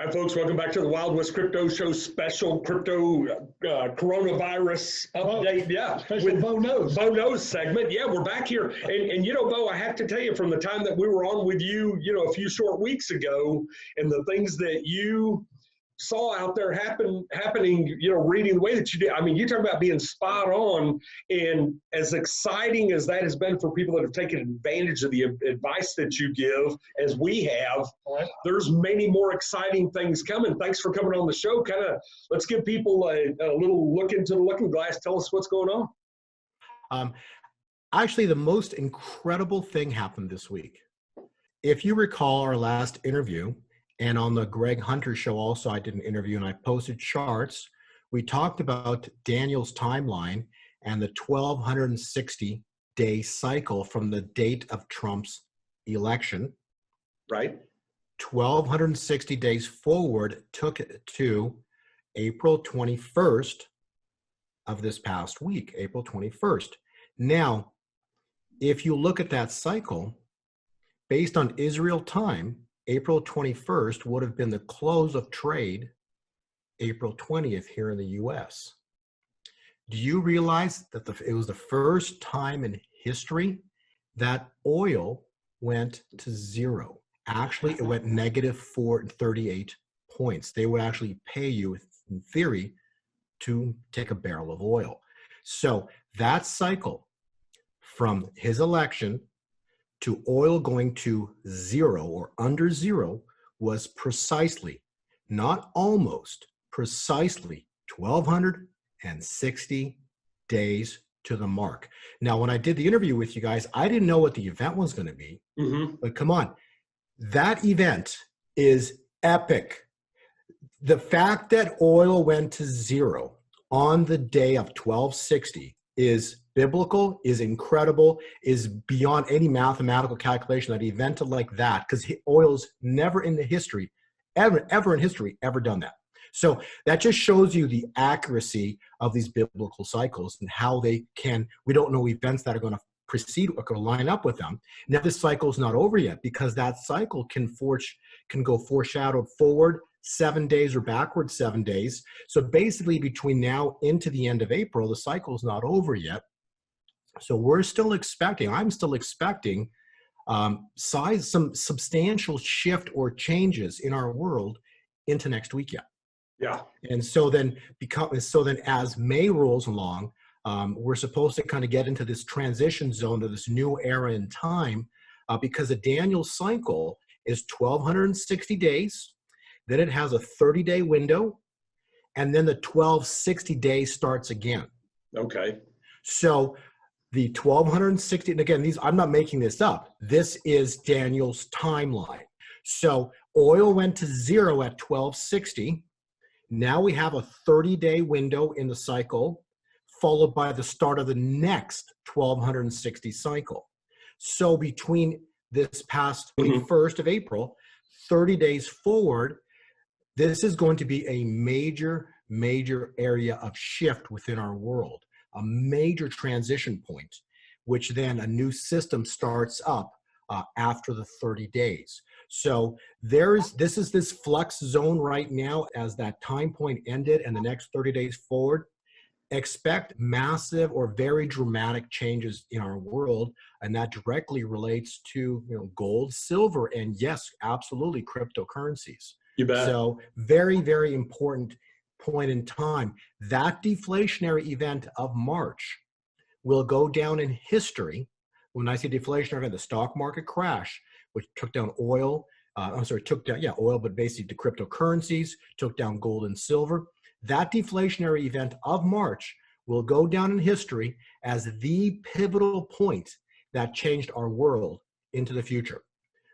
right, folks, welcome back to the Wild West Crypto Show special crypto coronavirus update. Yeah, with Bo Knows segment. Yeah, we're back here. And you know, Bo, I have to tell you, from the time that we were on with you, you know, a few short weeks ago, and the things that you saw out there happening, you know, reading the way that you did. I mean, you talk about being spot on, and as exciting as that has been for people that have taken advantage of the advice that you give, as we have, there's many more exciting things coming. Thanks for coming on the show. Kind of, let's give people a little look into the looking glass. Tell us what's going on. Actually, the most incredible thing happened this week. If you recall our last interview, and on the Greg Hunter show also, I did an interview and I posted charts. We talked about Daniel's timeline and the 1,260-day cycle from the date of Trump's election. Right. 1,260 days forward took it to April 21st of this past week, April 21st. Now, if you look at that cycle, based on Israel time, April 21st would have been the close of trade, April 20th here in the US. Do you realize that it was the first time in history that oil went to zero? Actually, it went negative 438 points. They would actually pay you, in theory, to take a barrel of oil. So that cycle from his election to oil going to zero or under zero was precisely, not almost, precisely 1,260 days to the mark. Now, when I did the interview with you guys, I didn't know what the event was going to be, but come on, that event is epic. The fact that oil went to zero on the day of 1260 is biblical, is incredible, is beyond any mathematical calculation that an event like that, because oil's never in the history, ever in history, ever done that. So that just shows you the accuracy of these biblical cycles and how they can, we don't know events that are going to precede or going to line up with them. Now this cycle's not over yet, because that cycle can go foreshadowed forward 7 days or backward 7 days. So basically between now into the end of April, the cycle's not over yet. So we're still expecting, I'm still expecting some substantial shift or changes in our world into next week yet. Yeah. And so then as May rolls along, we're supposed to kind of get into this transition zone to this new era in time, because the Daniel cycle is 1,260 days. Then it has a 30-day window, and then the 1,260 days starts again. Okay. So the 1,260, and again, I'm not making this up. This is Daniel's timeline. So oil went to zero at 1,260. Now we have a 30-day window in the cycle, followed by the start of the next 1,260 cycle. So between this past 21st of April, 30 days forward, this is going to be a major, major area of shift within our world, a major transition point, which then a new system starts up after the 30 days. So this is this flux zone right now as that time point ended and the next 30 days forward. Expect massive or very dramatic changes in our world, and that directly relates to gold, silver, and yes, absolutely cryptocurrencies. You bet. So very, very important point in time. That deflationary event of March will go down in history. When I say deflationary event, the stock market crash, which took down oil, oil, but basically the cryptocurrencies, took down gold and silver. That deflationary event of March will go down in history as the pivotal point that changed our world into the future.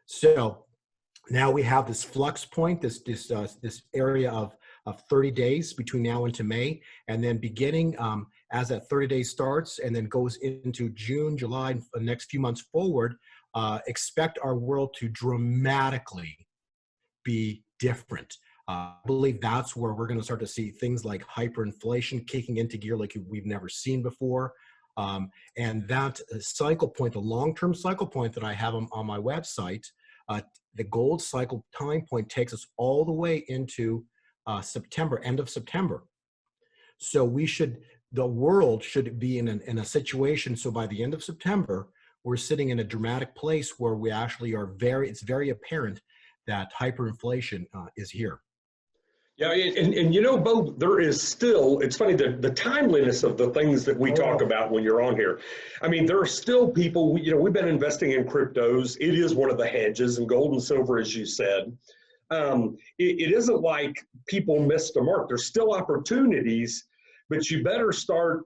So now we have this flux point, this area of 30 days between now and to May, and then beginning as that 30 days starts and then goes into June, July, the next few months forward, expect our world to dramatically be different. I believe that's where we're going to start to see things like hyperinflation kicking into gear like we've never seen before. And that cycle point, the long-term cycle point that I have on my website, The gold cycle time point takes us all the way into September, end of September. So the world should be in a situation, so by the end of September, we're sitting in a dramatic place where we actually it's very apparent that hyperinflation is here. Yeah, and you know, Bo, there is still, it's funny, the timeliness of the things that we talk about when you're on here. I mean, there are still people, we've been investing in cryptos. It is one of the hedges, and gold and silver, as you said. It isn't like people missed the mark. There's still opportunities, but you better start,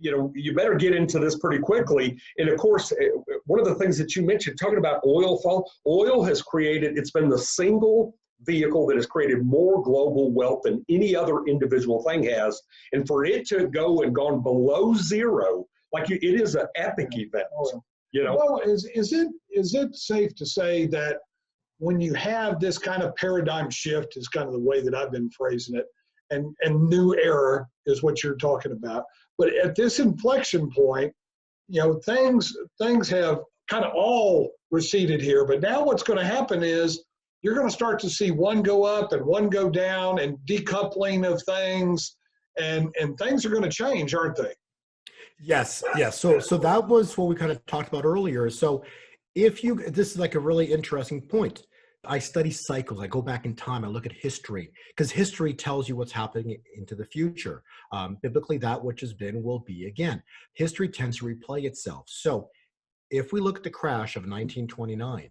you better get into this pretty quickly. And of course, one of the things that you mentioned, talking about oil fall, oil has created, it's been the single vehicle that has created more global wealth than any other individual thing has. And for it to go and gone below zero, like it is an epic event, Well, is it safe to say that when you have this kind of paradigm shift, is kind of the way that I've been phrasing it, and new era is what you're talking about. But at this inflection point, things have kind of all receded here. But now what's going to happen is you're going to start to see one go up and one go down, and decoupling of things, and things are going to change, aren't they? Yes. So that was what we kind of talked about earlier. So this is like a really interesting point. I study cycles. I go back in time. I look at history, because history tells you what's happening into the future. Biblically, that which has been will be again. History tends to replay itself. So if we look at the crash of 1929,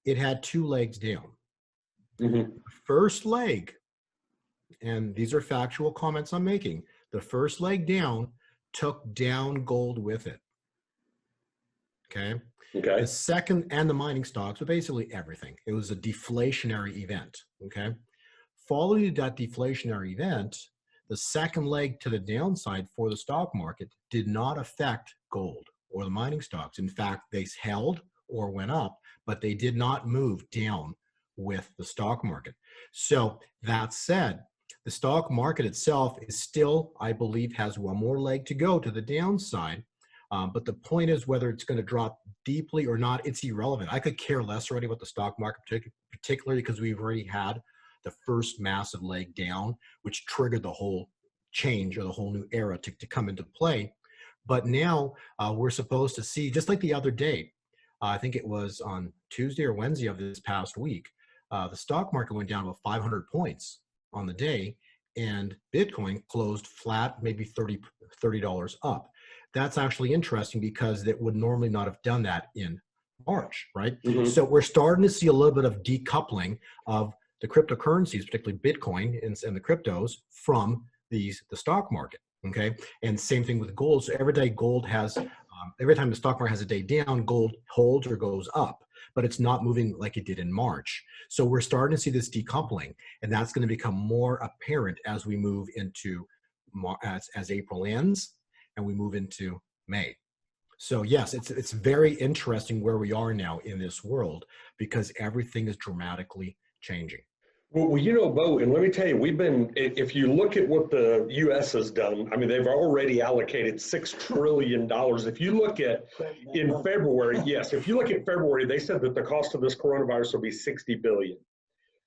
it had two legs down. Mm-hmm. First leg, and these are factual comments I'm making, the first leg down took down gold with it. Okay. The second, and the mining stocks, but basically everything. It was a deflationary event. Okay. Following that deflationary event, the second leg to the downside for the stock market did not affect gold or the mining stocks. In fact, they held or went up, but they did not move down with the stock market. So that said, the stock market itself is still, I believe, has one more leg to go to the downside. But the point is, whether it's going to drop deeply or not, it's irrelevant. I could care less already about the stock market, particularly because we've already had the first massive leg down, which triggered the whole change or the whole new era to come into play. But now we're supposed to see, just like the other day, I think it was on Tuesday or Wednesday of this past week, the stock market went down about 500 points on the day, and Bitcoin closed flat, maybe $30 up. That's actually interesting, because it would normally not have done that in March, right? Mm-hmm. So we're starting to see a little bit of decoupling of the cryptocurrencies, particularly Bitcoin and the cryptos, from the stock market. Okay, and same thing with gold. So every day gold has, every time the stock market has a day down, gold holds or goes up, but it's not moving like it did in March. So we're starting to see this decoupling, and that's going to become more apparent as we move into as April ends and we move into May. So yes, it's very interesting where we are now in this world, because everything is dramatically changing. Well, Bo, and let me tell you, if you look at what the U.S. has done, I mean, they've already allocated $6 trillion. If you look at in February, if you look at February, they said that the cost of this coronavirus will be $60 billion.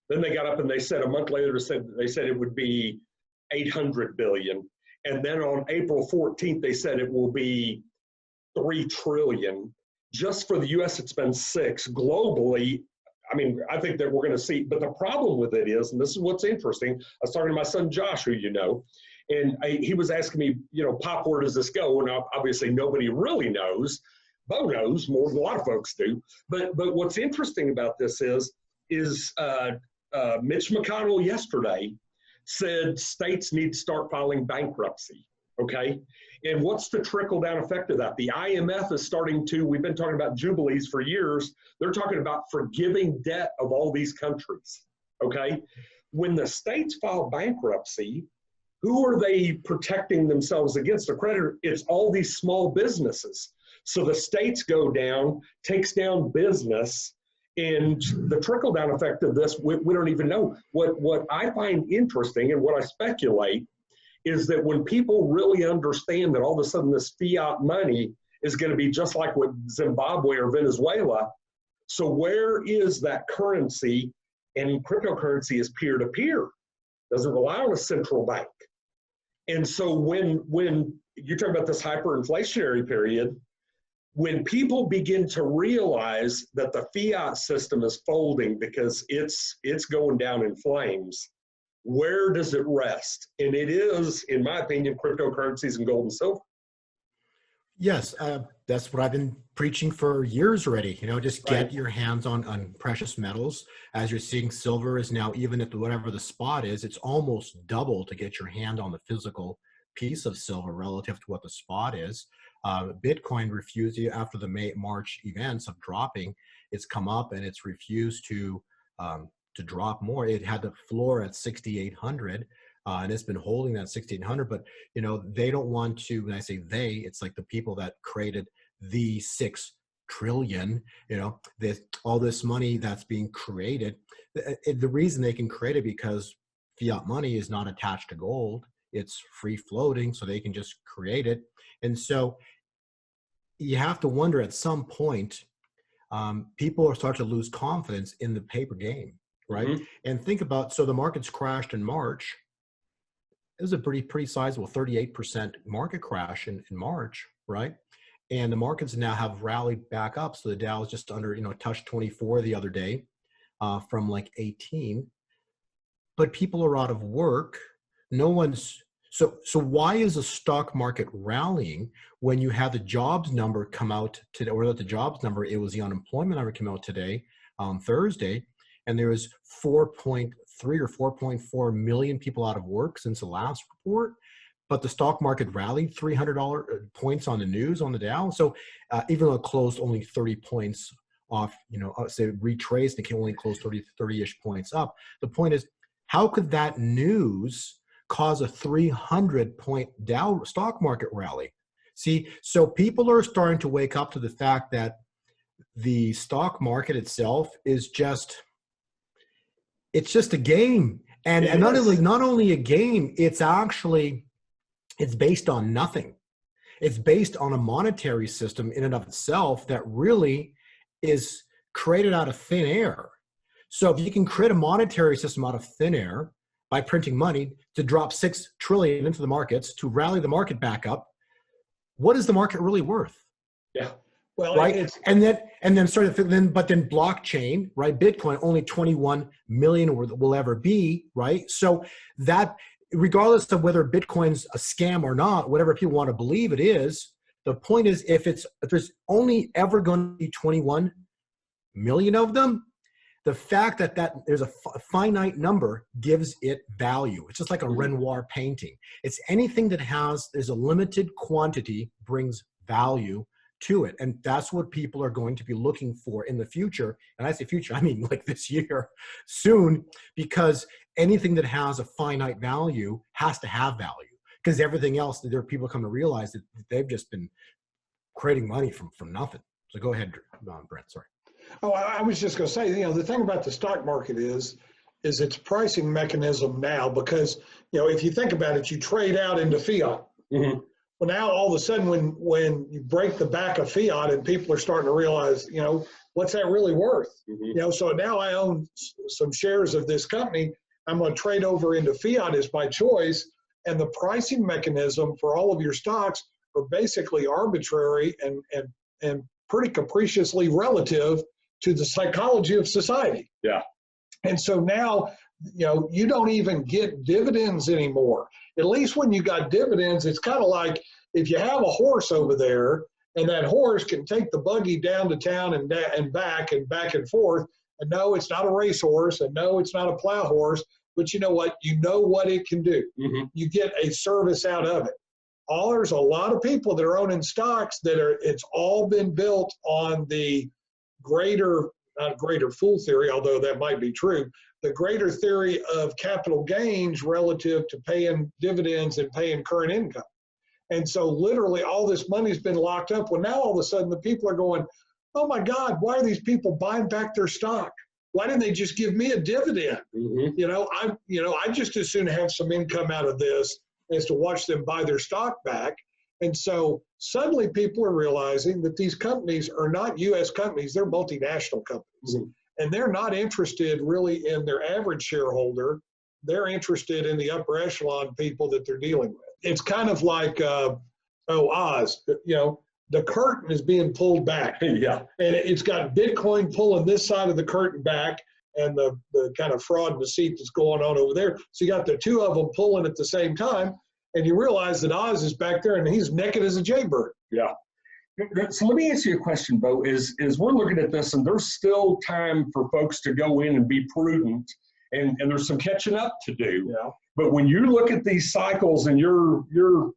Then they got up and they said a month later, they said it would be $800 billion. And then on April 14th, they said it will be $3 trillion. Just for the U.S., it's been $6. Globally, I mean, I think that we're going to see, but the problem with it is, and this is what's interesting, I was talking to my son Josh, who you know, and he was asking me, Pop, where does this go? And obviously nobody really knows. Bo knows more than a lot of folks do. But what's interesting about this is Mitch McConnell yesterday said states need to start filing bankruptcy, okay? And what's the trickle-down effect of that? The IMF is starting to, we've been talking about jubilees for years, they're talking about forgiving debt of all these countries, okay? When the states file bankruptcy, who are they protecting themselves against? The creditor, it's all these small businesses. So the states go down, takes down business, and the trickle-down effect of this, we don't even know. What I find interesting and what I speculate is that when people really understand that all of a sudden this fiat money is going to be just like what Zimbabwe or Venezuela, So where is that currency? And cryptocurrency is peer-to-peer. Doesn't rely on a central bank. And so when you're talking about this hyperinflationary period, when people begin to realize that the fiat system is folding because it's going down in flames, where does it rest? And it is, in my opinion, cryptocurrencies and gold and silver. Yes, that's what I've been preaching for years already. You know, just get your hands on precious metals. As you're seeing, silver is now, even at whatever the spot is, it's almost double to get your hand on the physical piece of silver relative to what the spot is. Bitcoin refused, after the March events of dropping, it's come up and it's refused to drop more. It had the floor at 6,800. And it's been holding that 1,600, but you know, they don't want to, when I say they, it's like the people that created the 6 trillion, you know, all this money that's being created. The reason they can create it because fiat money is not attached to gold. It's free floating, so they can just create it. And so you have to wonder at some point, people are starting to lose confidence in the paper game, right? Mm-hmm. And think about, so the markets crashed in March. It was a pretty sizable 38% market crash in March, right? And the markets now have rallied back up. So the Dow is just under, you know, touched 24 the other day from like 18. But people are out of work. No one's, so why is the stock market rallying when you have the jobs number come out today, or not the jobs number, it was the unemployment number came out today, Thursday, and there was 4.3 or 4.4 million people out of work since the last report, but the stock market rallied 300 points on the news on the Dow. So even though it closed only 30 points off, you know, say retraced, it can only close 30-ish points up. The point is, how could that news cause a 300-point Dow stock market rally? See, so people are starting to wake up to the fact that the stock market itself is just, it's just a game. And not only a game, it's based on nothing. It's based on a monetary system in and of itself that really is created out of thin air. So if you can create a monetary system out of thin air by printing money to drop 6 trillion into the markets to rally the market back up, what is the market really worth? Yeah. Well, right. And then blockchain, right? Bitcoin, only 21 million will ever be, right? So that, regardless of whether Bitcoin's a scam or not, whatever people want to believe it is, the point is, if there's only ever going to be 21 million of them, the fact that there's a finite number gives it value. It's just like a Renoir painting. It's anything that there's a limited quantity brings value to it. And that's what people are going to be looking for in the future. And I say future, I mean like this year, soon, because anything that has a finite value has to have value, because everything else, there are people come to realize that they've just been creating money from nothing. So go ahead, Brent, sorry. Oh, I was just going to say, you know, the thing about the stock market is its pricing mechanism now, because, you know, if you think about it, you trade out into fiat. Mm-hmm. Well, now all of a sudden, when you break the back of fiat and people are starting to realize, you know, what's that really worth? Mm-hmm. You know, so now I own some shares of this company. I'm going to trade over into fiat as my choice. And the pricing mechanism for all of your stocks are basically arbitrary and pretty capriciously relative to the psychology of society. Yeah. And so now, you know, you don't even get dividends anymore. At least when you got dividends, it's kind of like if you have a horse over there and that horse can take the buggy down to town and back and forth. And no, it's not a racehorse, and no, it's not a plow horse, but you know what? You know what it can do. Mm-hmm. You get a service out of it. There's a lot of people that are owning stocks it's all been built on the not greater fool theory, although that might be true, the greater theory of capital gains relative to paying dividends and paying current income. And so literally all this money's been locked up. Well, now all of a sudden the people are going, oh my God, why are these people buying back their stock? Why didn't they just give me a dividend? Mm-hmm. I just as soon have some income out of this as to watch them buy their stock back. And so suddenly people are realizing that these companies are not U.S. companies, they're multinational companies. Mm-hmm. And they're not interested really in their average shareholder. They're interested in the upper echelon people that they're dealing with. It's kind of like, Oz, you know, the curtain is being pulled back. Yeah. And it's got Bitcoin pulling this side of the curtain back and the kind of fraud and deceit that's going on over there. So you got the two of them pulling at the same time. And you realize that Oz is back there and he's naked as a jaybird. Yeah. So let me ask you a question, Bo, is we're looking at this and there's still time for folks to go in and be prudent and there's some catching up to do. Yeah. But when you look at these cycles and you're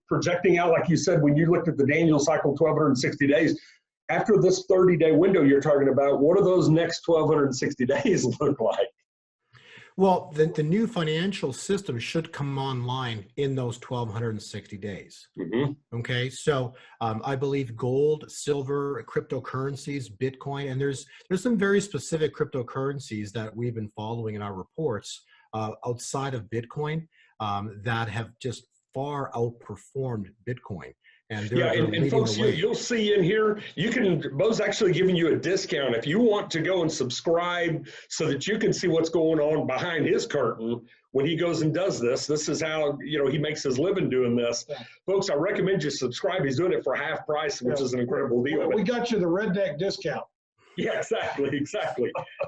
projecting out, like you said, when you looked at the Daniel cycle, 1,260 days, after this 30-day window you're talking about, what do those next 1,260 days look like? Well, the new financial system should come online in those 1,260 days. Mm-hmm. Okay, so I believe gold, silver, cryptocurrencies, Bitcoin, and there's some very specific cryptocurrencies that we've been following in our reports outside of Bitcoin that have just far outperformed Bitcoin. And yeah, and folks, you'll see in here, Bo's actually giving you a discount. If you want to go and subscribe so that you can see what's going on behind his curtain when he goes and does this, this is how, you know, he makes his living doing this. Yeah. Folks, I recommend you subscribe. He's doing it for half price, which is an incredible deal. Well, we got you the redneck discount. Yeah, exactly.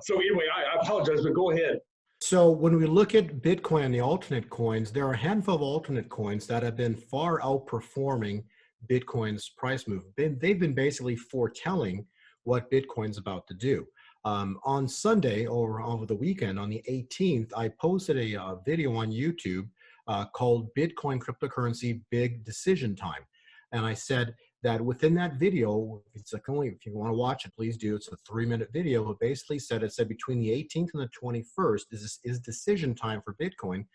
So anyway, I apologize, but go ahead. So when we look at Bitcoin and the alternate coins, there are a handful of alternate coins that have been far outperforming Bitcoin's price move. They've been basically foretelling what Bitcoin's about to do. On Sunday or over the weekend, on the 18th, I posted a video on YouTube called Bitcoin Cryptocurrency Big Decision Time. And I said that within that video, it's like only, if you want to watch it, please do. It's a 3-minute video. It basically said, between the 18th and the 21st is decision time for Bitcoin,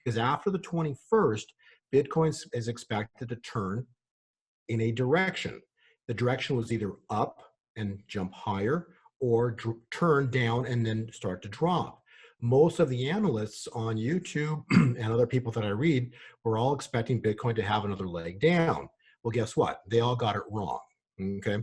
because after the 21st, Bitcoin is expected to turn in a direction. The direction was either up and jump higher or turn down and then start to drop. Most of the analysts on YouTube and other people that I read were all expecting Bitcoin to have another leg down. Well, guess what? They all got it wrong. Okay.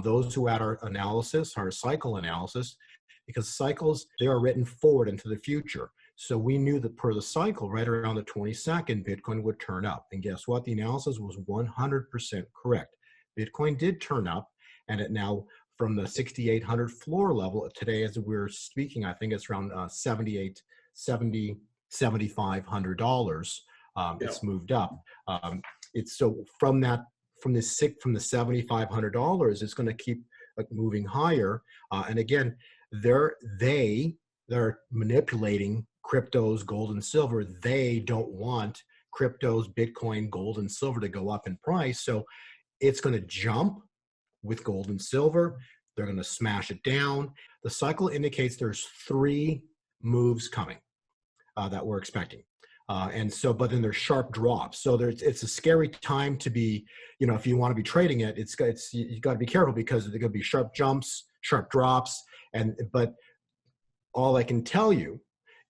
Those who had our analysis, our cycle analysis, because cycles, they are written forward into the future. So we knew that per the cycle, right around the 22nd, Bitcoin would turn up. And guess what? The analysis was 100% correct. Bitcoin did turn up, and it now, from the 6,800 floor level today, as we're speaking, I think it's around $7,500. It's moved up. It's so from the $7,500, it's going to keep moving higher. And again, they're manipulating cryptos, gold and silver. They don't want cryptos, Bitcoin, gold and silver to go up in price. So it's going to jump with gold and silver. They're going to smash it down. The cycle indicates there's 3 moves coming that we're expecting. And so, but then there's sharp drops. So it's a scary time to be, you know, if you want to be trading it, you got to be careful because there's going to be sharp jumps, sharp drops. But all I can tell you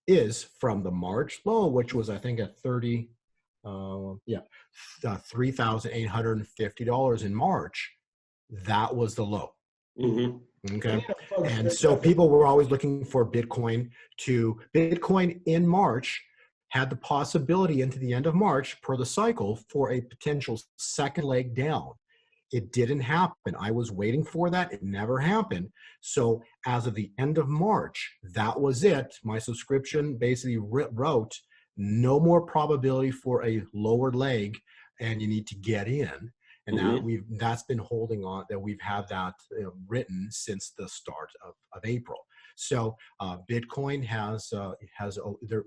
is from the March low, which was, I think, at $3,850 in March, that was the low. Mm-hmm. Okay. And so people were always looking for Bitcoin in March had the possibility into the end of March per the cycle for a potential second leg down. It didn't happen. I was waiting for that. It never happened. So as of the end of March, that was it. My subscription basically wrote no more probability for a lower leg, and you need to get in. And that's been holding on, that we've had that written since the start of April. So Bitcoin has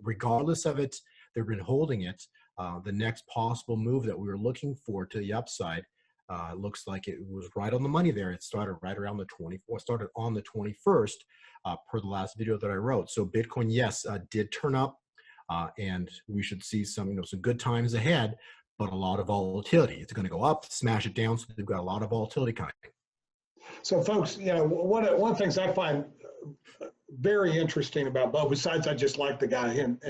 regardless of it, they've been holding it. The next possible move that we were looking for to the upside looks like it was right on the money there. It started right around the 24th, started on the 21st per the last video that I wrote. So Bitcoin, yes, did turn up, and we should see some good times ahead, but a lot of volatility. It's going to go up, smash it down. So they've got a lot of volatility coming. So folks, one of the things I find very interesting about Bo, besides I just like the guy, and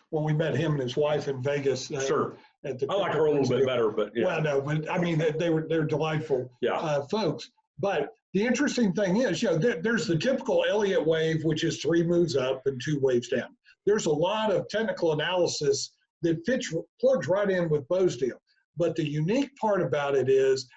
when we met him and his wife in Vegas, sure. I like her a little bit better, but yeah. Well, no, but I mean, they're delightful folks. But the interesting thing is, there's the typical Elliott wave, which is 3 moves up and 2 waves down. There's a lot of technical analysis that plugs right in with Bo's deal. But the unique part about it is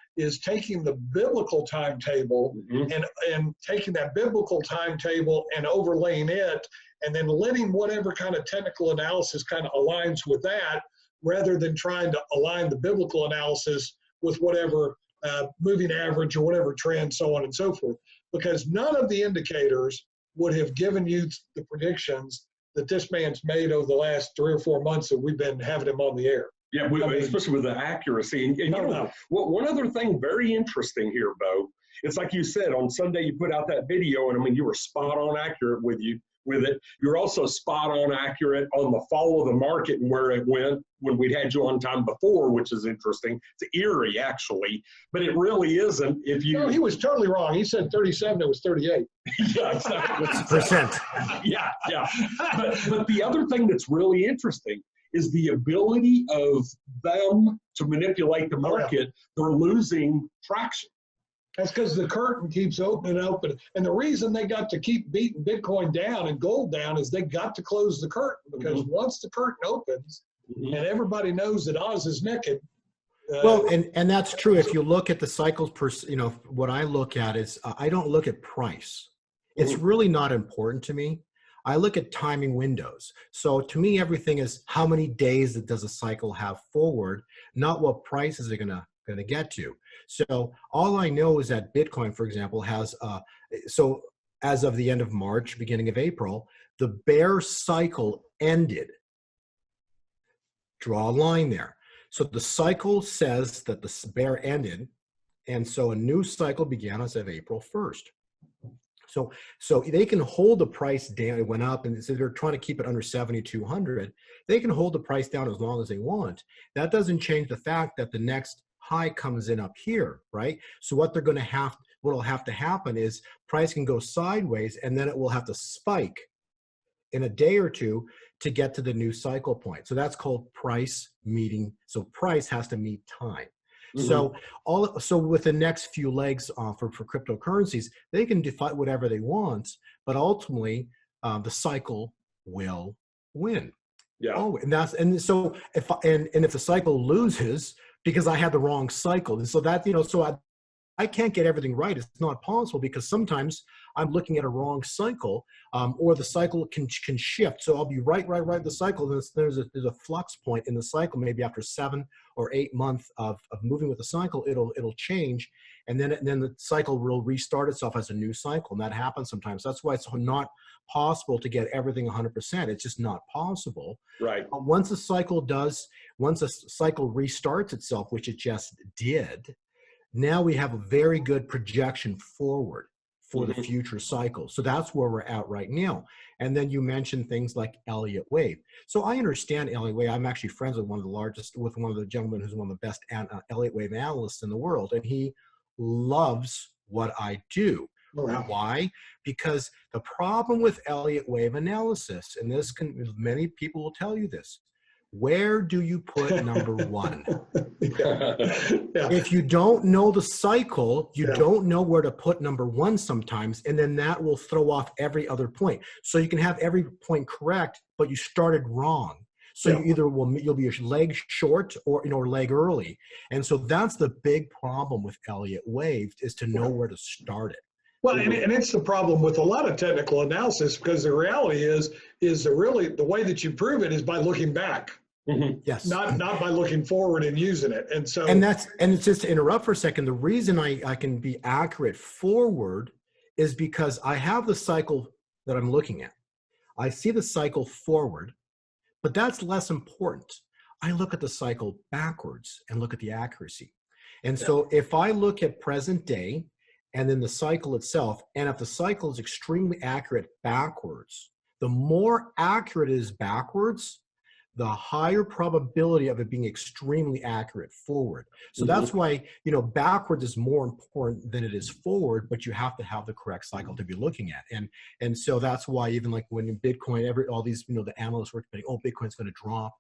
taking the biblical timetable and taking that biblical timetable and overlaying it, and then letting whatever kind of technical analysis kind of aligns with that, rather than trying to align the biblical analysis with whatever moving average or whatever trend, so on and so forth. Because none of the indicators would have given you the predictions that this man's made over the last 3 or 4 months that we've been having him on the air. Yeah, especially with the accuracy. And one other thing very interesting here, Bo, it's like you said, on Sunday you put out that video, and I mean, you were spot on accurate with it. You're also spot on accurate on the fall of the market and where it went when we'd had you on time before, which is interesting. It's eerie, actually, but it really isn't. If you, no, he was totally wrong. He said 37, it was 38. Yeah, exactly. Percent. Yeah. But the other thing that's really interesting is the ability of them to manipulate the market. They're losing traction. That's because the curtain keeps opening and opening. And the reason they got to keep beating Bitcoin down and gold down is they got to close the curtain, because once the curtain opens and everybody knows that Oz is naked. Well, and that's true. If you look at the cycles what I look at is I don't look at price. It's really not important to me. I look at timing windows. So to me, everything is how many days does a cycle have forward, not what prices are going to get to. So all I know is that Bitcoin, for example, has, so as of the end of March, beginning of April, the bear cycle ended. Draw a line there. So the cycle says that the bear ended, and so a new cycle began as of April 1st. So they can hold the price down. It went up, and so they're trying to keep it under 7,200. They can hold the price down as long as they want. That doesn't change the fact that the next high comes in up here, right? So what will have to happen is price can go sideways, and then it will have to spike in a day or two to get to the new cycle point. So that's called price meeting. So price has to meet time. So with the next few legs for cryptocurrencies, they can define whatever they want, but ultimately the cycle will win. Yeah. Oh, and so if the cycle loses because I had the wrong cycle, and so that so I can't get everything right. It's not possible, because sometimes I'm looking at a wrong cycle, or the cycle can shift. So I'll be right in the cycle. There's a flux point in the cycle. Maybe after 7 or 8 months of moving with the cycle, it'll change, and then the cycle will restart itself as a new cycle. And that happens sometimes. That's why it's not possible to get everything 100%. It's just not possible. Right. But once a cycle restarts itself, which it just did, now we have a very good projection forward for the future cycle. So that's where we're at right now. And then you mentioned things like Elliott wave. So I understand Elliott wave. I'm actually friends with one of the gentlemen who's one of the best Elliott wave analysts in the world. And he loves what I do. Why? Because the problem with Elliott wave analysis, and many people will tell you this, where do you put number one? If you don't know the cycle, you don't know where to put number one sometimes, and then that will throw off every other point. So you can have every point correct, but you started wrong. So you'll be a leg short or leg early. And so that's the big problem with Elliott wave, is to know where to start it. Well, and it's the problem with a lot of technical analysis, because the reality is the way that you prove it is by looking back. Yes. Not by looking forward and using it. And so and it's just to interrupt for a second. The reason I can be accurate forward is because I have the cycle that I'm looking at. I see the cycle forward, but that's less important. I look at the cycle backwards and look at the accuracy. And so if I look at present day and then the cycle itself, and if the cycle is extremely accurate backwards, the more accurate it is backwards, the higher probability of it being extremely accurate forward. So that's why, backwards is more important than it is forward, but you have to have the correct cycle to be looking at. And so that's why even like when in Bitcoin, all these, the analysts were thinking, oh, Bitcoin's going to drop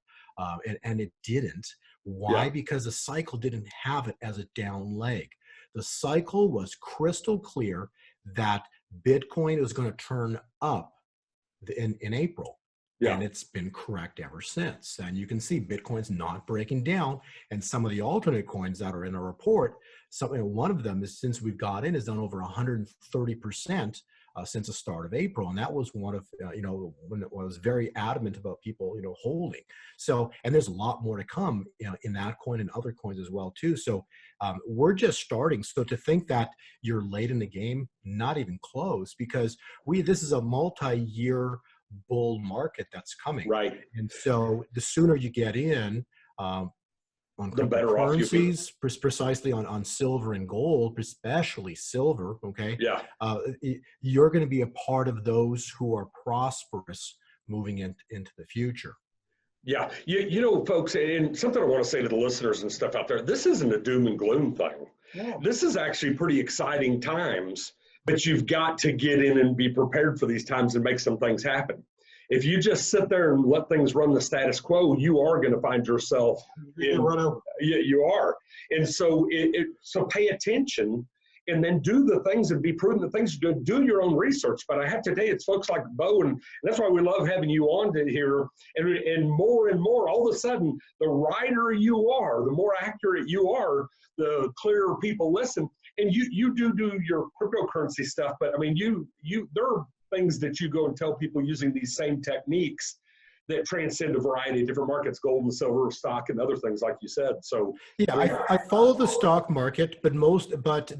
and it didn't. Why? Yeah. Because the cycle didn't have it as a down leg. The cycle was crystal clear that Bitcoin was going to turn up in April. Yeah. And it's been correct ever since. And you can see Bitcoin's not breaking down. And some of the alternate coins that are in a report, one of them is, since we've got in, has done over 130% since the start of April. And that was one of, when it was very adamant about people, holding. So, and there's a lot more to come, in that coin and other coins as well, too. So we're just starting. So to think that you're late in the game, not even close, because this is a multi-year bull market that's coming. Right. And so the sooner you get in on the better off you be. Precisely on silver and gold, especially silver, okay? Yeah. You're going to be a part of those who are prosperous moving into the future. Yeah. Folks, and something I want to say to the listeners and stuff out there, this isn't a doom and gloom thing. No. This is actually pretty exciting times, but you've got to get in and be prepared for these times and make some things happen. If you just sit there and let things run the status quo, you are going to find yourself run over. You are. And so so pay attention and then do the things and be prudent the things you do your own research. But I have to tell you, it's folks like Bo, and that's why we love having you on here. And more, all of a sudden, the righter you are, the more accurate you are, the clearer people listen. And you do your cryptocurrency stuff, but I mean, there are things that you go and tell people using these same techniques that transcend a variety of different markets, gold and silver, stock, and other things, like you said. So yeah, I follow the stock market, but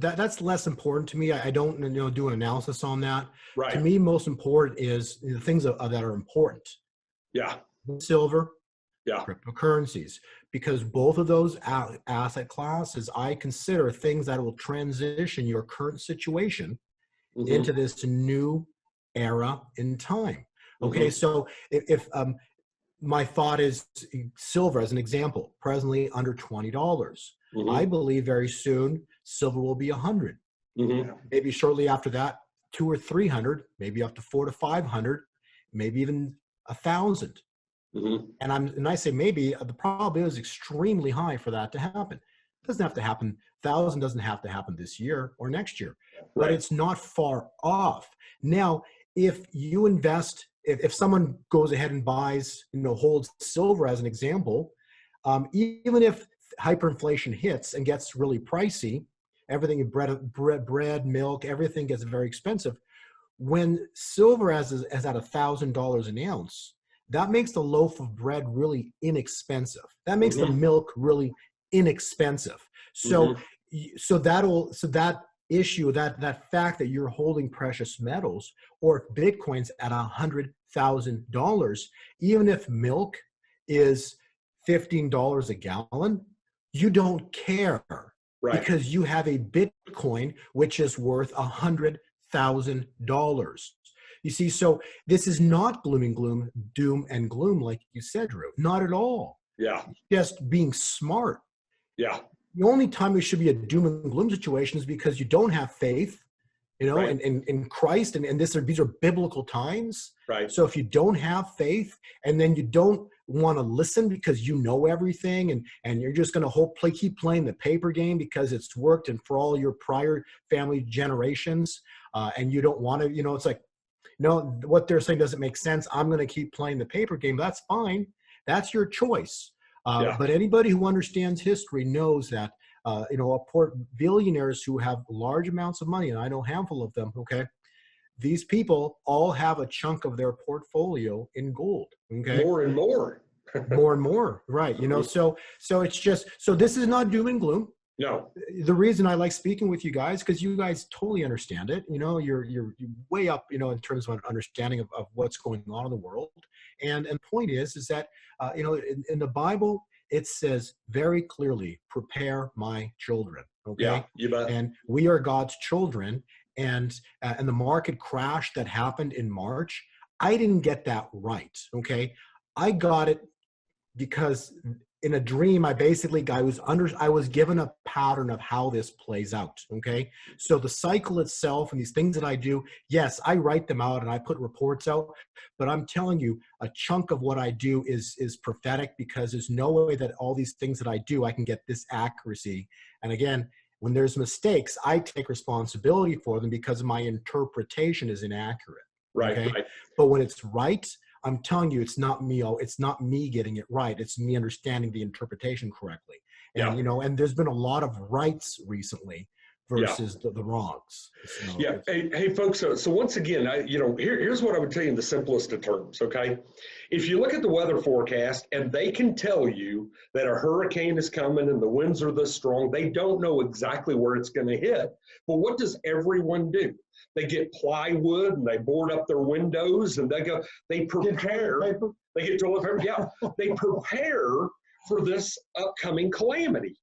that's less important to me. I don't do an analysis on that. Right. To me, most important is the things that are important. Yeah. Silver. Yeah. Cryptocurrencies, because both of those asset classes I consider things that will transition your current situation into this new era in time. Okay, so if my thought is silver as an example, presently under $20. I believe very soon silver will be 100. Maybe shortly after that, 200 or 300, maybe up to 400 to 500, maybe even 1,000. And I say maybe the probability is extremely high for that to happen. It doesn't have to happen. 1,000 doesn't have to happen this year or next year, but it's not far off. Now, if you invest, if someone goes ahead and buys, holds silver as an example, even if hyperinflation hits and gets really pricey, everything, bread, milk, everything gets very expensive. When silver is at $1,000 an ounce, that makes the loaf of bread really inexpensive. That makes the milk really inexpensive. So, that issue, that fact that you're holding precious metals or Bitcoins at $100,000, even if milk is $15 a gallon, you don't care, because you have a Bitcoin which is worth $100,000. You see, so this is not doom and gloom, like you said, Drew. Not at all. Yeah. Just being smart. Yeah. The only time it should be a doom and gloom situation is because you don't have faith, in Christ, and these are biblical times. Right. So if you don't have faith, and then you don't want to listen because you know everything, and you're just going to keep playing the paper game because it's worked and for all your prior family generations, and you don't want to, it's like, no, what they're saying doesn't make sense. I'm going to keep playing the paper game. That's fine. That's your choice. But anybody who understands history knows that, billionaires who have large amounts of money, and I know a handful of them, okay, these people all have a chunk of their portfolio in gold, okay? More and more. More and more, right. So it's just, so this is not doom and gloom. No. The reason I like speaking with you guys, because you guys totally understand it. You're way up, in terms of an understanding of what's going on in the world. And the point is that, in the Bible, it says very clearly, prepare my children. Okay. Yeah, you bet. And we are God's children. And the market crash that happened in March, I didn't get that right. Okay. I got it because in a dream, I was given a pattern of how this plays out. Okay. So the cycle itself and these things that I do, yes, I write them out and I put reports out, but I'm telling you a chunk of what I do is prophetic, because there's no way that all these things that I do, I can get this accuracy. And again, when there's mistakes, I take responsibility for them because my interpretation is inaccurate. Right. Okay? Right. But when it's right, I'm telling you, it's not me getting it right. It's me understanding the interpretation correctly. And, and there's been a lot of rights recently versus the wrongs. So Hey, folks. So once again, here's what I would tell you in the simplest of terms. Okay. If you look at the weather forecast and they can tell you that a hurricane is coming and the winds are this strong, they don't know exactly where it's going to hit. But what does everyone do? They get plywood and they board up their windows and they prepare. They get toilet paper. Yeah, they prepare for this upcoming calamity.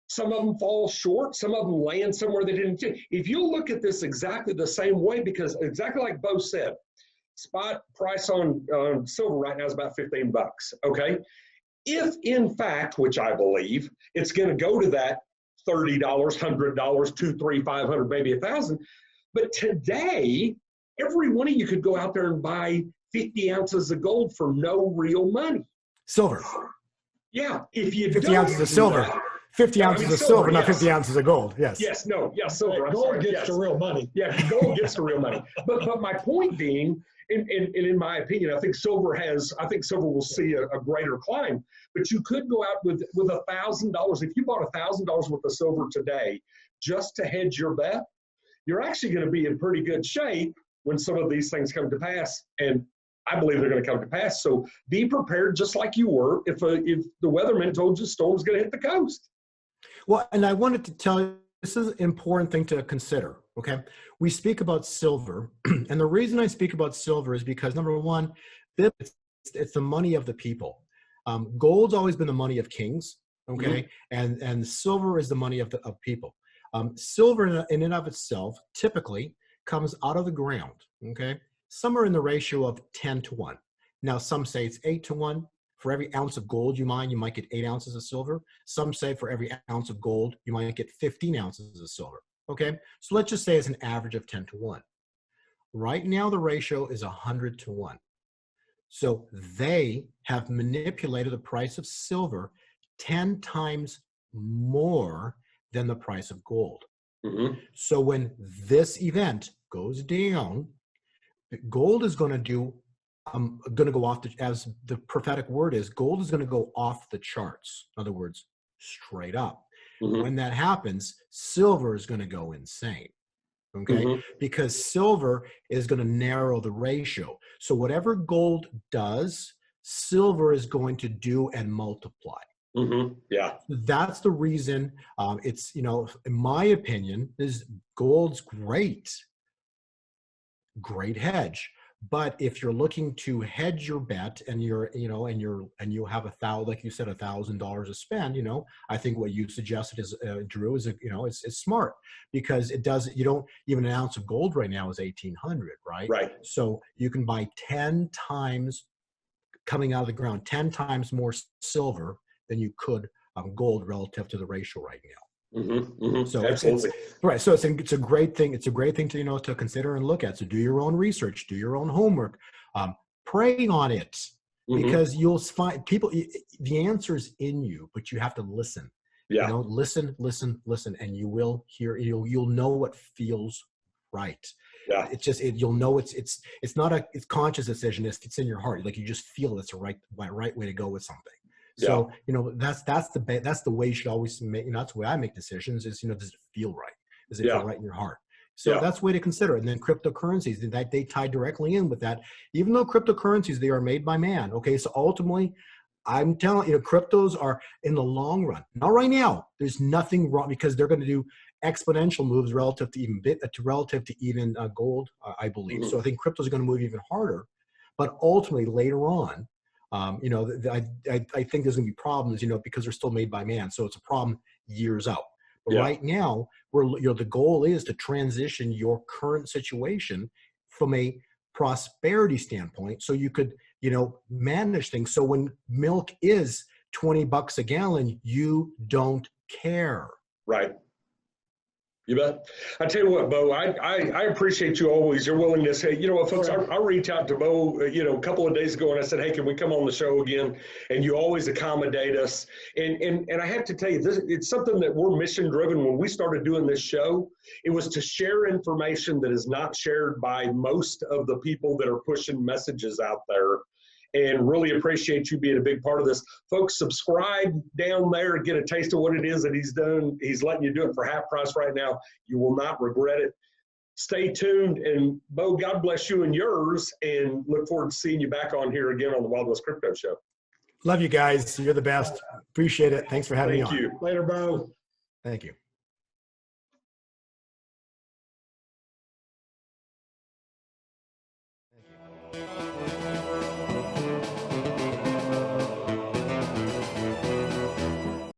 Some of them fall short. Some of them land somewhere they didn't. If you look at this exactly the same way, because exactly like Bo said, spot price on silver right now is about $15. Okay, if in fact, which I believe, it's going to go to that $30, $100, $200, $300, $500, maybe $1,000. But today, every one of you could go out there and buy 50 ounces of gold for no real money. Silver. Yeah, if you 50 ounces of silver. 50 ounces of silver, not 50 ounces of gold. Yes. Yes. No. Yeah. Silver. Gold gets to real money. Yeah. Gold gets to real money. But my point being, and in my opinion, I think silver will see a greater climb. But you could go out with $1,000. If you bought $1,000 worth of silver today, just to hedge your bet, you're actually going to be in pretty good shape when some of these things come to pass. And I believe they're going to come to pass. So be prepared, just like you were if the weatherman told you storm's going to hit the coast. Well, and I wanted to tell you, this is an important thing to consider, okay? We speak about silver, and the reason I speak about silver is because, number one, it's the money of the people. Gold's always been the money of kings, okay? Mm-hmm. And silver is the money of people. Silver in and of itself typically comes out of the ground, okay? Some are in the ratio of 10 to 1. Now, some say it's 8 to 1. For every ounce of gold you might get 8 ounces of silver. Some say for every ounce of gold, you might get 15 ounces of silver, okay? So let's just say it's an average of 10 to 1. Right now, the ratio is 100 to 1. So they have manipulated the price of silver 10 times more than the price of gold. Mm-hmm. So when this event goes down, gold is going to go off as the prophetic word is, gold is going to go off the charts. In other words, straight up. Mm-hmm. When that happens, silver is going to go insane. Okay, mm-hmm. Because silver is going to narrow the ratio. So whatever gold does, silver is going to do and multiply. Mm-hmm. Yeah, that's the reason. It's, in my opinion, is gold's great hedge. But if you're looking to hedge your bet and you have like you said, $1,000 to spend, I think what you suggested is, Drew, is it's smart, because even an ounce of gold right now is 1,800, right? Right. So you can buy 10 times coming out of the ground, 10 times more silver than you could gold relative to the ratio right now. Mm-hmm, mm-hmm. So absolutely. Right. So it's a great thing. It's a great thing to, to consider and look at. So do your own research, do your own homework, pray on it, mm-hmm. because you'll find the answer is in you, but you have to listen. Yeah. Listen, and you will hear, you'll know what feels right. Yeah. It's just, you'll know it's not a conscious decision. It's in your heart. Like you just feel it's the right way to go with something. So, that's the way you should always make, that's the way I make decisions is, does it feel right? Does it feel right in your heart? So that's the way to consider it. And then cryptocurrencies, they tie directly in with that, even though cryptocurrencies, they are made by man. Okay. So ultimately I'm telling you, cryptos are in the long run. Not right now. There's nothing wrong because they're going to do exponential moves relative to even gold, I believe. Mm-hmm. So I think cryptos are going to move even harder, but ultimately later on, I think there's going to be problems, because they're still made by man. So it's a problem years out. But right now, the goal is to transition your current situation from a prosperity standpoint, so you could, manage things. So when milk is $20 a gallon, you don't care. Right. You bet. I tell you what, Bo, I appreciate you always, your willingness. Hey, you know what, folks, I reached out to Bo, a couple of days ago, and I said, hey, can we come on the show again? And you always accommodate us. And I have to tell you, it's something that we're mission driven. When we started doing this show, it was to share information that is not shared by most of the people that are pushing messages out there. And really appreciate you being a big part of this. Folks, subscribe down there and get a taste of what it is that he's done. He's letting you do it for half price right now. You will not regret it. Stay tuned. And Bo, God bless you and yours. And look forward to seeing you back on here again on the Wild West Crypto Show. Love you guys. You're the best. Appreciate it. Thanks for having me on. Thank you. Later, Bo. Thank you.